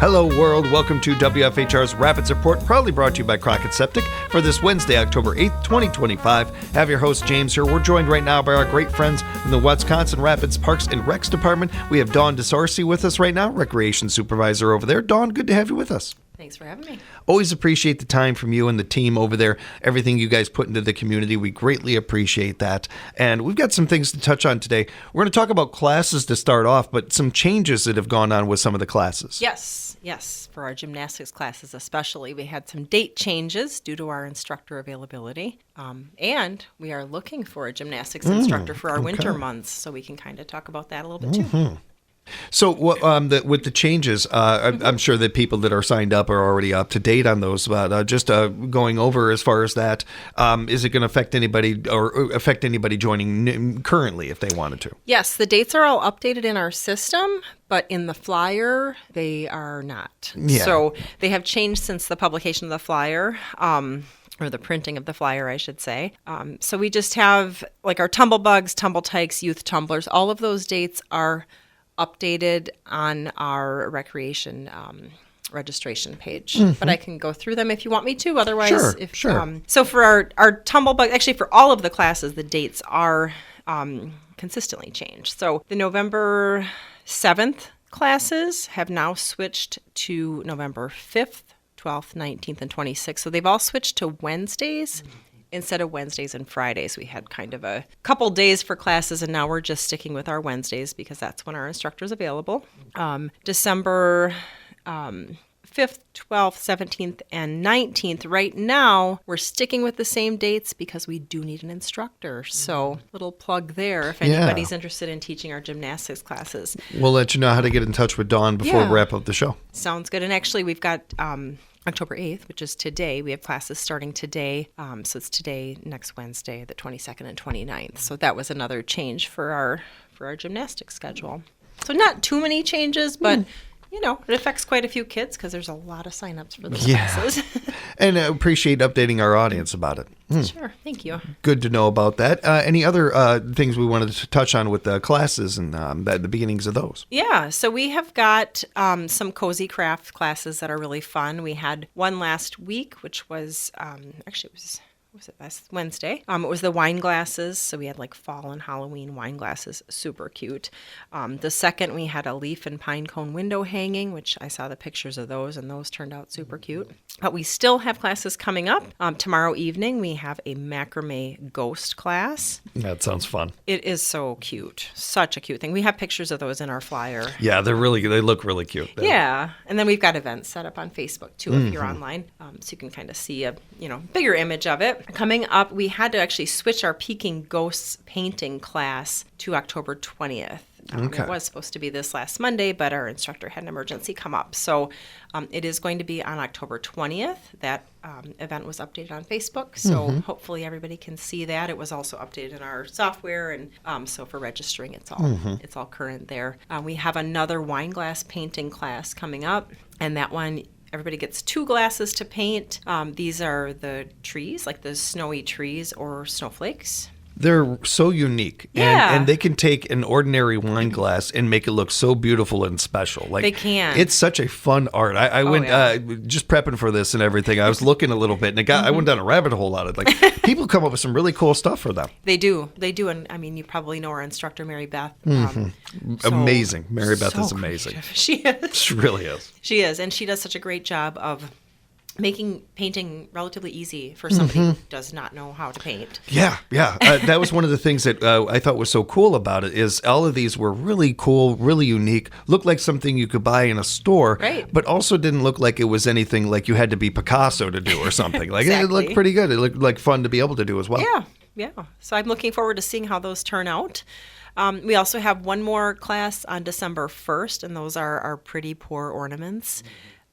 Hello, world. Welcome to WFHR's Rapids Report, proudly brought to you by Crockett Septic for this Wednesday, October 8th, 2025. Have your host, James, here. We're joined right now by our great friends in the Wisconsin Rapids Parks and Recs Department. We have Dawn DeSorcy with us right now, Recreation Supervisor over there. Dawn, good to have you with us. Thanks for having me. Always appreciate the time from you and the team over there. Everything you guys put into the community, we greatly appreciate that. And we've got some things to touch on today. We're going to talk about classes to start off, but some changes that have gone on with some of the classes. Yes. For our gymnastics classes especially, we had some date changes due to our instructor availability. And we are looking for a gymnastics instructor for our winter months, so we can kind of talk about that a little bit too. So with the changes, I'm sure that people that are signed up are already up to date on those, but just going over as far as that, is it going to affect anybody joining currently if they wanted to? Yes, the dates are all updated in our system, but in the flyer, they are not. Yeah. So they have changed since the publication of the flyer. Or the printing of the flyer, I should say. So we just have like our tumble bugs, tumble tykes, youth tumblers, all of those dates are updated on our recreation registration page. But I can go through them if you want me to. Otherwise, Sure. So for our tumble bug, actually for all of the classes, the dates are consistently changed. So the November 7th classes have now switched to November 5th, 12th, 19th, and 26th. So they've all switched to Wednesdays. Instead of Wednesdays and Fridays. We had kind of a couple days for classes, and now we're just sticking with our Wednesdays because that's when our instructor's available. December 5th, 12th, 17th, and 19th. Right now, we're sticking with the same dates because we do need an instructor. So, little plug there if anybody's interested in teaching our gymnastics classes. We'll let you know how to get in touch with Dawn before we wrap up the show. Sounds good. And actually, we've got October 8th, which is today. We have classes starting today. So it's today, next Wednesday, the 22nd and 29th. So that was another change for our gymnastics schedule. So not too many changes, but it affects quite a few kids because there's a lot of signups for those classes. And I appreciate updating our audience about it. Sure. Thank you. Good to know about that. Any other things we wanted to touch on with the classes and the beginnings of those? Yeah. So we have got some cozy craft classes that are really fun. We had one last week, which was was it last Wednesday? It was the wine glasses. So we had like fall and Halloween wine glasses, super cute. The second, we had a leaf and pine cone window hanging, which I saw the pictures of those, and those turned out super cute. But we still have classes coming up. Tomorrow evening, we have a macrame ghost class. That sounds fun. It is so cute. Such a cute thing. We have pictures of those in our flyer. Yeah, they look really cute. Yeah. And then we've got events set up on Facebook, too, if you're online. So you can kind of see a bigger image of it. Coming up, we had to actually switch our Peking Ghosts painting class to October 20th. It was supposed to be this last Monday, but our instructor had an emergency come up. So it is going to be on October 20th. That event was updated on Facebook, so hopefully everybody can see that. It was also updated in our software, and so for registering, it's all current there. We have another wine glass painting class coming up, and that one, everybody gets 2 glasses to paint. These are the trees, like the snowy trees or snowflakes. They're so unique. Yeah. And they can take an ordinary wine glass and make it look so beautiful and special. Like, they can. It's such a fun art. I went, just prepping for this and everything, I was looking a little bit, and I went down a rabbit hole on it. Like, people come up with some really cool stuff for them. They do. And I mean, you probably know our instructor, Mary Beth. Amazing. Mary Beth is amazing. Creative. She is. She really is. She is. And she does such a great job of making painting relatively easy for somebody who does not know how to paint. Yeah. That was one of the things that I thought was so cool about it is all of these were really cool, really unique, looked like something you could buy in a store, right, but also didn't look like it was anything like you had to be Picasso to do or something. Like exactly. It looked pretty good. It looked like fun to be able to do as well. Yeah. So I'm looking forward to seeing how those turn out. We also have one more class on December 1st, and those are our pretty pour ornaments.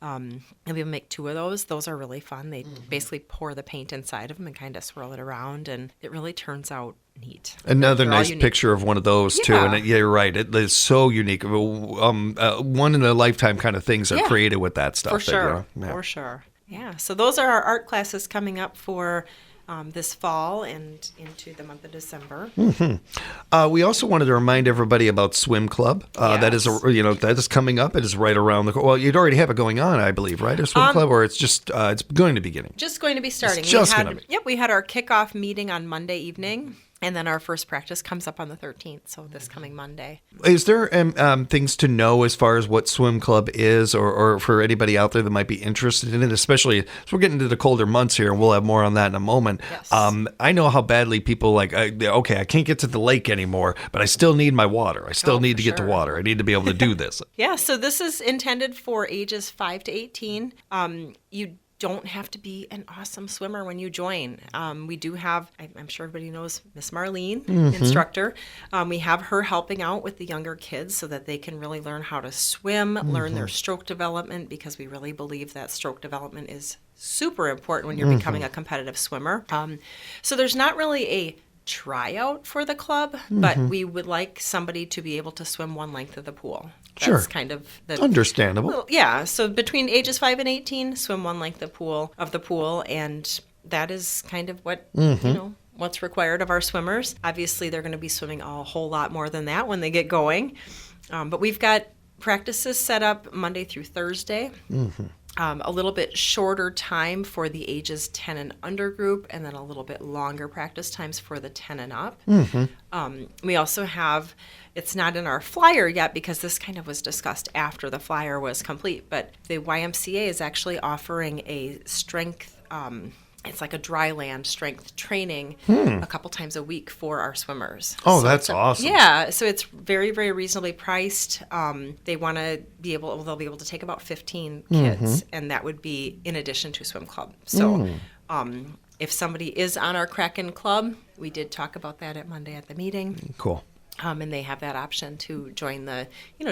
And we make 2 of those. Those are really fun. They basically pour the paint inside of them and kind of swirl it around, and it really turns out neat. Another nice picture of one of those too, and you're right. It is so unique. One in a lifetime kind of things are created with that stuff. For sure. For sure. Yeah. So those are our art classes coming up for this fall and into the month of December. We also wanted to remind everybody about Swim Club. That is, that is coming up. It is right around the. Well, you'd already have it going on, I believe, right? A Swim Club, or it's just it's going to be beginning. Just going to be starting. It's just going to be. Yep, we had our kickoff meeting on Monday evening. And then our first practice comes up on the 13th, so this coming Monday. Is there things to know as far as what Swim Club is, or for anybody out there that might be interested in it, especially as we're getting into the colder months here, and we'll have more on that in a moment. Yes. I know how badly people I can't get to the lake anymore, but I still need my water. I still need to get to water. I need to be able to do this. Yeah, so this is intended for ages 5 to 18. You don't have to be an awesome swimmer when you join. We do have, I'm sure everybody knows Miss Marlene, instructor. We have her helping out with the younger kids so that they can really learn how to swim, learn their stroke development, because we really believe that stroke development is super important when you're becoming a competitive swimmer. So there's not really a tryout for the club, but we would like somebody to be able to swim one length of the pool. That's kind of the understandable. Well, yeah. So between ages 5 and 18, swim one length of the pool, and that is kind of what what's required of our swimmers. Obviously, they're going to be swimming a whole lot more than that when they get going, but we've got practices set up Monday through Thursday. A little bit shorter time for the ages 10 and under group, and then a little bit longer practice times for the 10 and up. We also have, it's not in our flyer yet because this kind of was discussed after the flyer was complete, but the YMCA is actually offering a strength, it's like a dry land strength training a couple times a week for our swimmers. Oh, so that's awesome. Yeah, so it's very, very reasonably priced. They want to be able, they'll be able to take about 15 kids, and that would be in addition to swim club. So if somebody is on our Kraken Club, we did talk about that at Monday at the meeting. Cool. And they have that option to join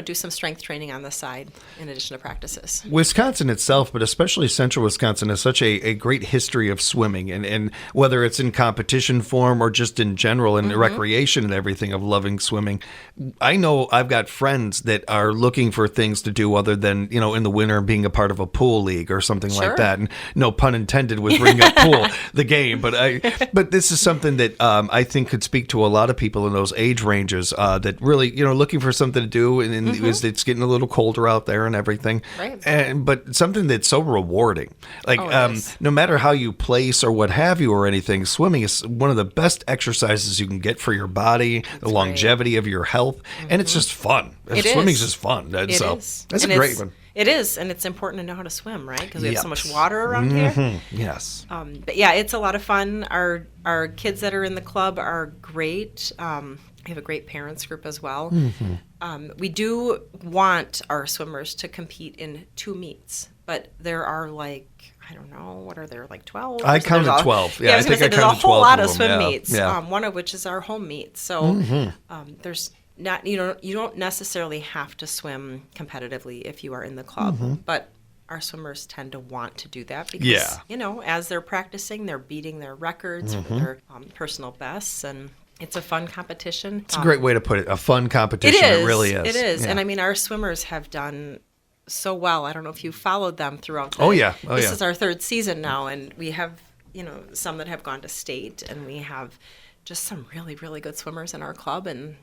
do some strength training on the side in addition to practices. Wisconsin itself, but especially central Wisconsin, has such a great history of swimming. And whether it's in competition form or just in general and recreation and everything of loving swimming, I know I've got friends that are looking for things to do other than, in the winter being a part of a pool league or something like that. And no pun intended with Ring Up Pool, the game. But this is something that I think could speak to a lot of people in those age ranges. That really, looking for something to do, and it's getting a little colder out there and everything. Right. But something that's so rewarding. Like, no matter how you place or what have you or anything, swimming is one of the best exercises you can get for your body, the longevity of your health, and it's just fun. Swimming's just fun. That's a great one. It is, and it's important to know how to swim, right? Because we have so much water around here. Yes. But yeah, it's a lot of fun. Our kids that are in the club are great. We have a great parents group as well. We do want our swimmers to compete in 2 meets, but there are I don't know, what are there, 12? I counted 12. Yeah, I think I counted 12. There's a whole lot of swim them, meets, one of which is our home meet. So there's not, you don't necessarily have to swim competitively if you are in the club, but our swimmers tend to want to do that because, as they're practicing, they're beating their records for their personal bests, and it's a fun competition. It's a great way to put it. A fun competition. It really is. It is. Yeah. And I mean, our swimmers have done so well. I don't know if you followed them throughout. This is our 3rd season now, and we have, some that have gone to state, and we have just some really, really good swimmers in our club, and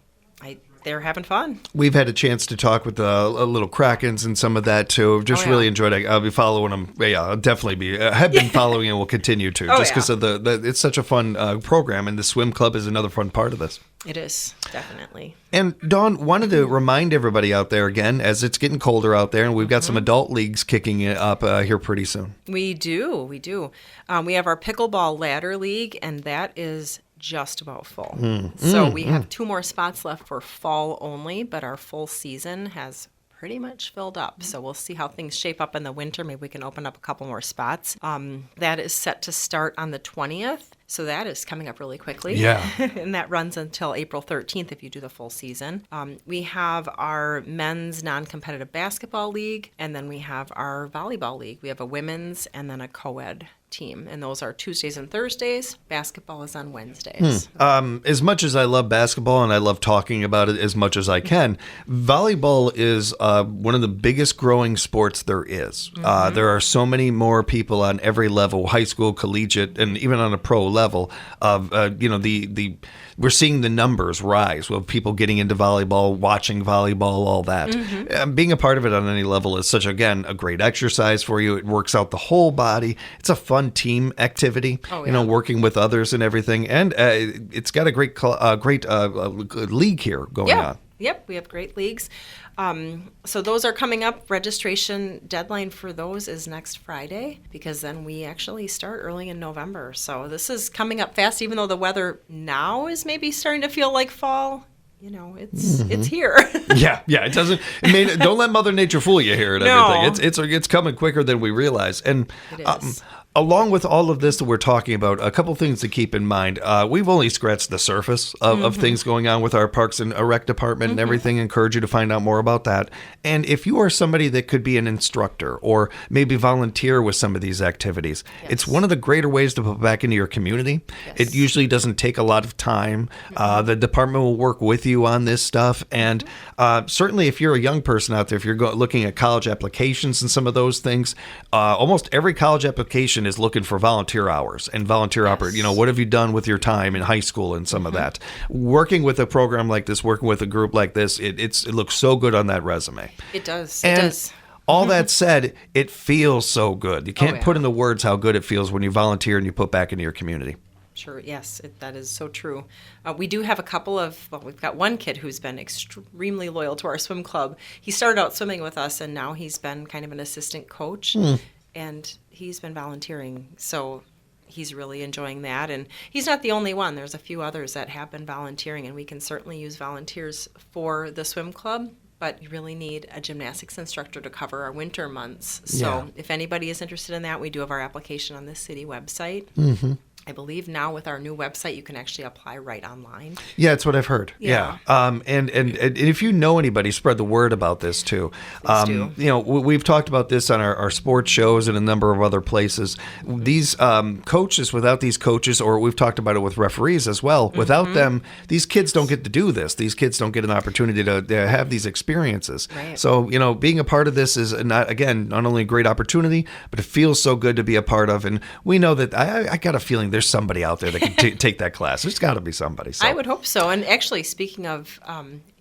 they're having fun. We've had a chance to talk with the little Krakens and some of that too. Just really enjoyed it. I'll be following them. Yeah, I'll definitely be. Have been following and will continue to. Just because of it's such a fun program, and the swim club is another fun part of this. It is, definitely. And Dawn, wanted to remind everybody out there again, as it's getting colder out there, and we've got some adult leagues kicking up here pretty soon. We do. We have our pickleball ladder league, and that is just about full. So we have 2 more spots left for fall only, but our full season has pretty much filled up. So we'll see how things shape up in the winter. Maybe we can open up a couple more spots. That is set to start on the 20th. So that is coming up really quickly. Yeah. And that runs until April 13th if you do the full season. We have our men's non-competitive basketball league, and then we have our volleyball league. We have a women's and then a co-ed team, and those are Tuesdays and Thursdays. Basketball is on Wednesdays. As much as I love basketball and I love talking about it as much as I can, volleyball is one of the biggest growing sports there is. There are so many more people on every level, high school, collegiate, and even on a pro level of, we're seeing the numbers rise with people getting into volleyball, watching volleyball, all that. Being a part of it on any level is such, again, a great exercise for you. It works out the whole body. It's a fun team activity, working with others and everything. And it's got a great league here going on. Yep, we have great leagues. So those are coming up. Registration deadline for those is next Friday, because then we actually start early in November. So this is coming up fast, even though the weather now is maybe starting to feel like fall. It's here. Yeah. It doesn't. Don't let Mother Nature fool you here and everything. It's coming quicker than we realize. And it is. Along with all of this that we're talking about, a couple things to keep in mind. We've only scratched the surface of things going on with our Parks and Rec department and everything. Encourage you to find out more about that. And if you are somebody that could be an instructor or maybe volunteer with some of these activities, it's one of the greater ways to put back into your community. It usually doesn't take a lot of time. The department will work with you on this stuff. And certainly if you're a young person out there, if you're looking at college applications and some of those things, almost every college application is looking for volunteer hours and volunteer what have you done with your time in high school and some of that. Working with a program like this, working with a group like this, it looks so good on that resume. It does. All that said, it feels so good. You can't put into words how good it feels when you volunteer and you put back into your community. Sure, yes, that is so true. We do have we've got one kid who's been extremely loyal to our swim club. He started out swimming with us, and now he's been kind of an assistant coach. And he's been volunteering, so he's really enjoying that. And he's not the only one. There's a few others that have been volunteering, and we can certainly use volunteers for the swim club, but you really need a gymnastics instructor to cover our winter months. So if anybody is interested in that, we do have our application on the city website. I believe now with our new website, you can actually apply right online. Yeah, that's what I've heard. Yeah. And if you know anybody, spread the word about this too. Please do. We've talked about this on our sports shows and a number of other places. These coaches, without these coaches, or we've talked about it with referees as well, without them, these kids don't get to do this. These kids don't get an opportunity to have these experiences. Right. So, being a part of this is not only a great opportunity, but it feels so good to be a part of. And we know that I got a feeling there's somebody out there that can take that class. There's got to be somebody. So. I would hope so. And actually, speaking of,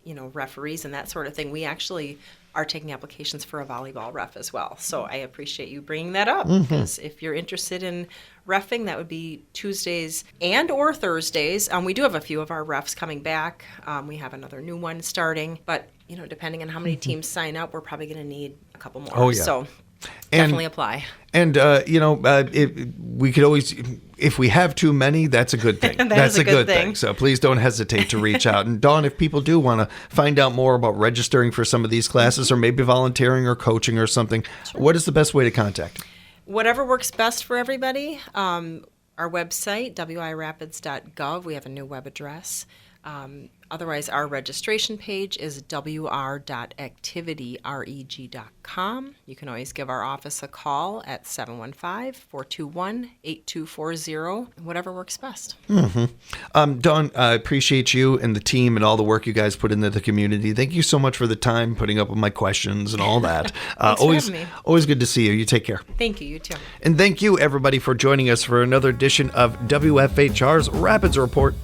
referees and that sort of thing, we actually are taking applications for a volleyball ref as well. So I appreciate you bringing that up, because if you're interested in reffing, that would be Tuesdays and or Thursdays. We do have a few of our refs coming back. We have another new one starting, but depending on how many teams sign up, we're probably going to need a couple more. Oh, yeah. So definitely apply. And, we could always, if we have too many, that's a good thing. That's a good thing. So please don't hesitate to reach out. And Dawn, if people do want to find out more about registering for some of these classes or maybe volunteering or coaching or something, what is the best way to contact? Whatever works best for everybody. Our website, wirapids.gov, we have a new web address. Otherwise, our registration page is wr.activityreg.com. You can always give our office a call at 715-421-8240, whatever works best. Dawn, I appreciate you and the team and all the work you guys put into the community. Thank you so much for the time, putting up with my questions and all that. Thanks for having me. Always good to see you. You take care. Thank you. You too. And thank you, everybody, for joining us for another edition of WFHR's Rapids Report.